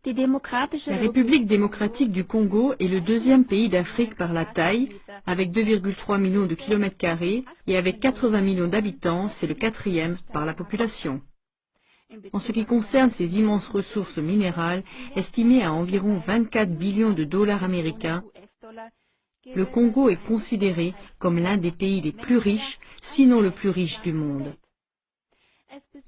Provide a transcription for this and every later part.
La République démocratique du Congo est le deuxième pays d'Afrique par la taille, avec 2,3 millions de kilomètres carrés, et avec 80 millions d'habitants, c'est le quatrième par la population. En ce qui concerne ses immenses ressources minérales, estimées à environ 24 billions de dollars américains, le Congo est considéré comme l'un des pays les plus riches, sinon le plus riche du monde.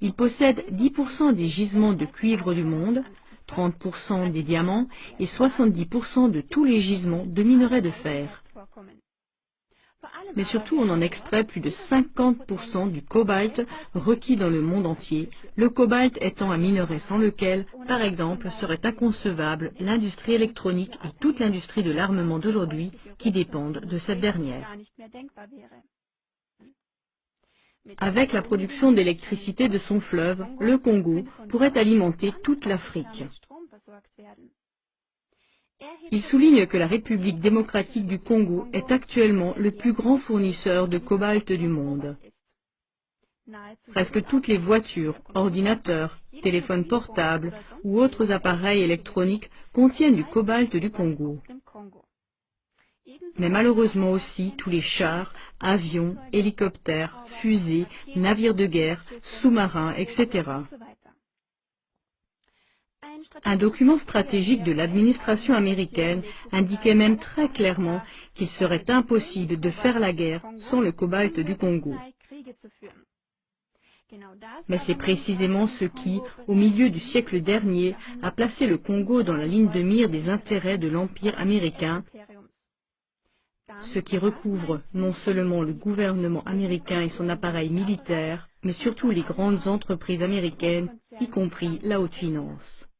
Il possède 10% des gisements de cuivre du monde, 30% des diamants et 70% de tous les gisements de minerais de fer. Mais surtout, on en extrait plus de 50% du cobalt requis dans le monde entier, le cobalt étant un minerai sans lequel, par exemple, serait inconcevable l'industrie électronique et toute l'industrie de l'armement d'aujourd'hui qui dépendent de cette dernière. Avec la production d'électricité de son fleuve, le Congo pourrait alimenter toute l'Afrique. Il souligne que la République démocratique du Congo est actuellement le plus grand fournisseur de cobalt du monde. Presque toutes les voitures, ordinateurs, téléphones portables ou autres appareils électroniques contiennent du cobalt du Congo. Mais malheureusement aussi tous les chars, avions, hélicoptères, fusées, navires de guerre, sous-marins, etc. Un document stratégique de l'administration américaine indiquait même très clairement qu'il serait impossible de faire la guerre sans le cobalt du Congo. Mais c'est précisément ce qui, au milieu du siècle dernier, a placé le Congo dans la ligne de mire des intérêts de l'Empire américain, ce qui recouvre non seulement le gouvernement américain et son appareil militaire, mais surtout les grandes entreprises américaines, y compris la haute finance.